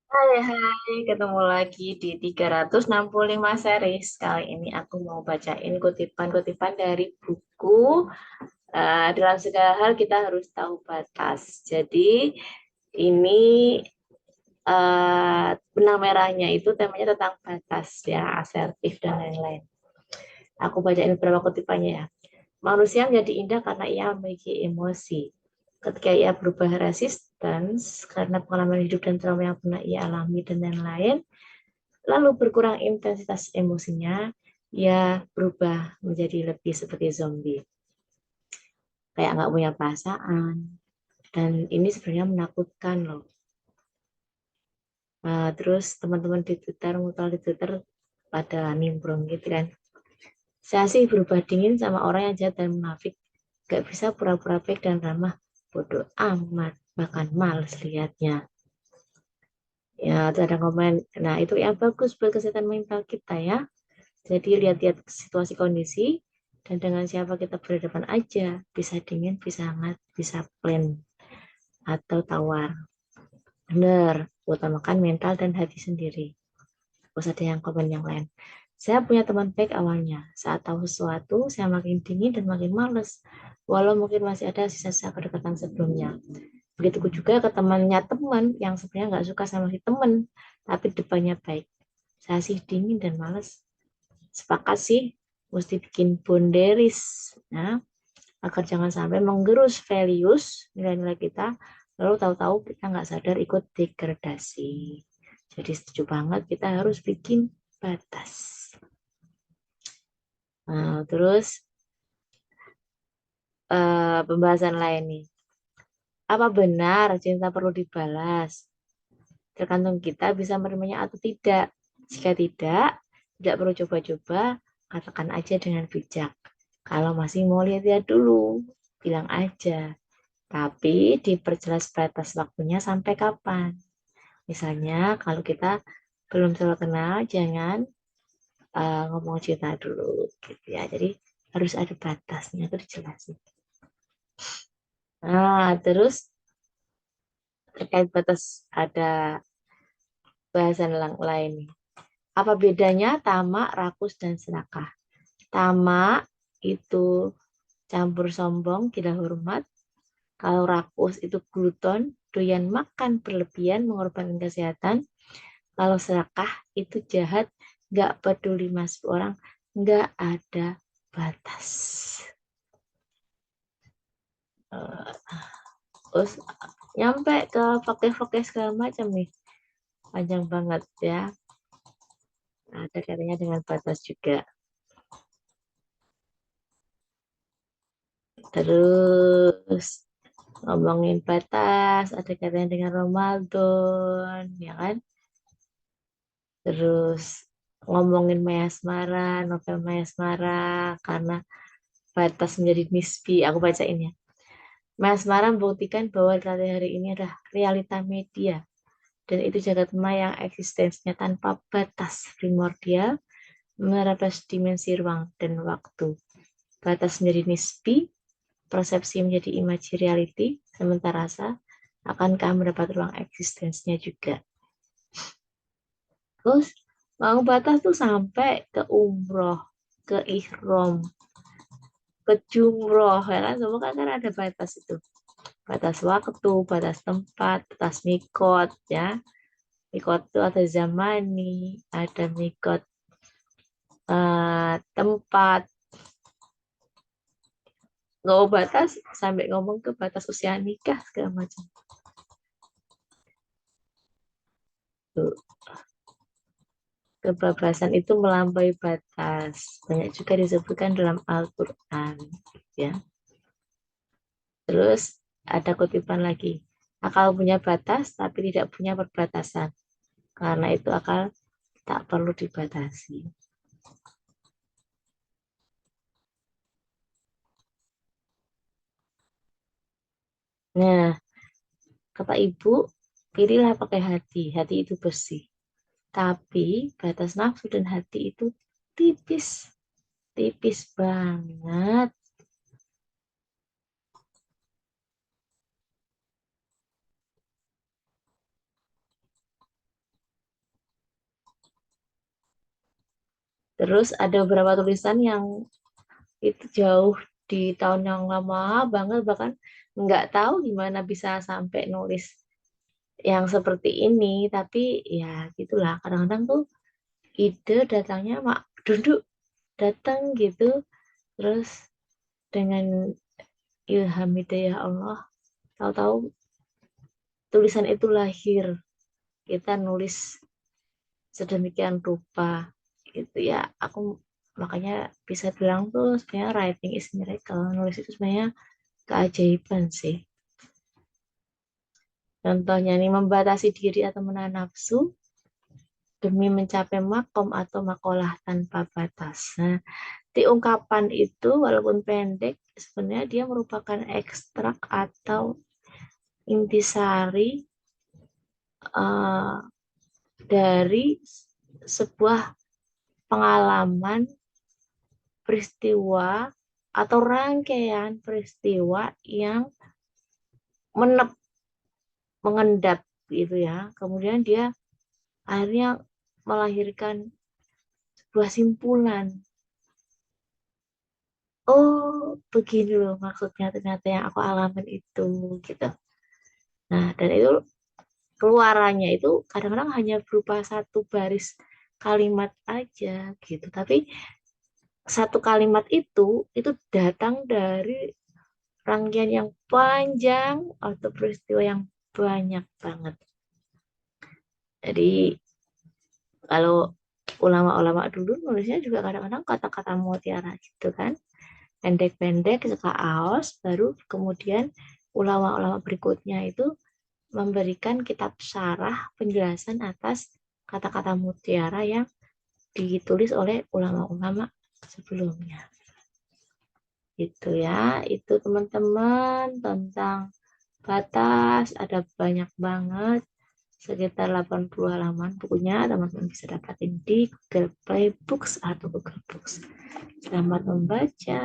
Hai, ketemu lagi di 365 series. Kali ini aku mau bacain kutipan-kutipan dari buku. Dalam segala hal kita harus tahu batas. Jadi ini benang merahnya itu temanya tentang batas ya, asertif dan lain-lain. Aku bacain beberapa kutipannya ya. Manusia menjadi indah karena ia memiliki emosi. Ketika ia berubah resistance karena pengalaman hidup dan trauma yang pernah ia alami dan lain-lain, lalu berkurang intensitas emosinya, ia berubah menjadi lebih seperti zombie, kayak nggak punya perasaan. Dan ini sebenarnya menakutkan loh. Terus teman-teman di Twitter, mutual di Twitter pada nimbrung gitu kan. Saya sih berubah dingin sama orang yang jahat dan munafik. Gak bisa pura-pura baik dan ramah. Bodoh amat, bahkan males liatnya. Ya, itu ada komen. Nah, itu yang bagus buat kesehatan mental kita ya. Jadi lihat-lihat situasi kondisi dan dengan siapa kita berhadapan aja. Bisa dingin, bisa hangat, bisa plain atau tawar. Bener, utamakan mental dan hati sendiri. Gak usah ada yang komen yang lain. Saya punya teman baik awalnya. Saat tahu sesuatu, saya makin dingin dan makin males. Walau mungkin masih ada sisa-sisa kedekatan sebelumnya. Begitu juga ke temannya teman yang sebenarnya nggak suka sama si teman, tapi depannya baik. Saya sih dingin dan males. Sepakat sih, mesti bikin boundaries, ya, agar jangan sampai menggerus values nilai-nilai kita, lalu tahu-tahu kita nggak sadar ikut degradasi. Jadi setuju banget, kita harus bikin batas. Nah, terus pembahasan lain nih. Apa benar cinta perlu dibalas? Tergantung kita bisa menerimanya atau tidak. Jika tidak perlu coba-coba, katakan aja dengan bijak. Kalau masih mau lihat-lihat dulu, bilang aja. Tapi diperjelas batas waktunya sampai kapan. Misalnya kalau kita belum terlalu kenal, jangan ngomong cinta dulu gitu ya. Jadi harus ada batasnya, itu dijelasin. Nah, terus terkait batas ada bahasan lain nih. Apa bedanya tamak, rakus, dan serakah? Tamak itu campur sombong, gila hormat. Kalau rakus itu gluton, doyan makan berlebihan, mengorbankan kesehatan. Kalau serakah itu jahat, nggak peduli masuk orang, nggak ada batas. Eh, Terus nyampe ke fakta-fakta segala macam nih, panjang banget ya. Ada katanya dengan batas juga. Terus ngomongin batas, ada katanya dengan Ramadan, ya kan? Terus ngomongin Mayasmara, novel Mayasmara, karena batas menjadi nisbi. Aku bacain ya. Mayasmara membuktikan bahwa realita hari ini adalah realita media. Dan itu jagat maya yang eksistensinya tanpa batas primordial, menerabas dimensi ruang dan waktu. Batas menjadi nisbi, persepsi menjadi image reality, sementara rasa akankah mendapat ruang eksistensinya juga. Terus mau batas tuh sampai ke umroh, ke ihrom, ke jumroh, ya kan? Semua kan ada batas itu. Batas waktu, batas tempat, batas mikot, ya. Mikot itu ada zamani, ada mikot tempat. Nggak mau batas, sampai ngomong ke batas usia nikah, segala macam. Tuh. Kebebasan itu melampaui batas. Banyak juga disebutkan dalam Al-Quran. Ya. Terus ada kutipan lagi. Akal punya batas, tapi tidak punya perbatasan. Karena itu akal tak perlu dibatasi. Nah, kata ibu, pilihlah pakai hati. Hati itu bersih. Tapi batas nafsu dan hati itu tipis. Tipis banget. Terus ada beberapa tulisan yang itu jauh di tahun yang lama banget, bahkan nggak tahu gimana bisa sampai nulis yang seperti ini. Tapi ya gitulah, kadang-kadang tuh ide datangnya mak duduk datang gitu, terus dengan ilham hidayah Allah, tahu-tahu tulisan itu lahir, kita nulis sedemikian rupa gitu ya. Aku makanya bisa bilang tuh sebenarnya writing is miracle, nulis itu sebenarnya keajaiban sih. Contohnya nih, membatasi diri atau menahan nafsu demi mencapai makom atau makolah tanpa batas. Nah, di ungkapan itu walaupun pendek, sebenarnya dia merupakan ekstrak atau intisari eh, dari sebuah pengalaman, peristiwa, atau rangkaian peristiwa yang menep, mengendap gitu ya. Kemudian dia akhirnya melahirkan sebuah simpulan. Oh, begini loh maksudnya ternyata yang aku alamin itu gitu. Nah, dan itu keluarannya itu kadang-kadang hanya berupa satu baris kalimat aja gitu. Tapi satu kalimat itu datang dari rangkaian yang panjang atau peristiwa yang banyak banget. Jadi kalau ulama-ulama dulu nulisnya juga kadang-kadang kata-kata mutiara gitu kan. Pendek-pendek suka aos, baru kemudian ulama-ulama berikutnya itu memberikan kitab syarah penjelasan atas kata-kata mutiara yang ditulis oleh ulama-ulama sebelumnya. Gitu ya, itu teman-teman tentang batas, ada banyak banget, sekitar 80 halaman bukunya, teman-teman bisa dapatin di Google Play Books atau Google Books. Selamat membaca.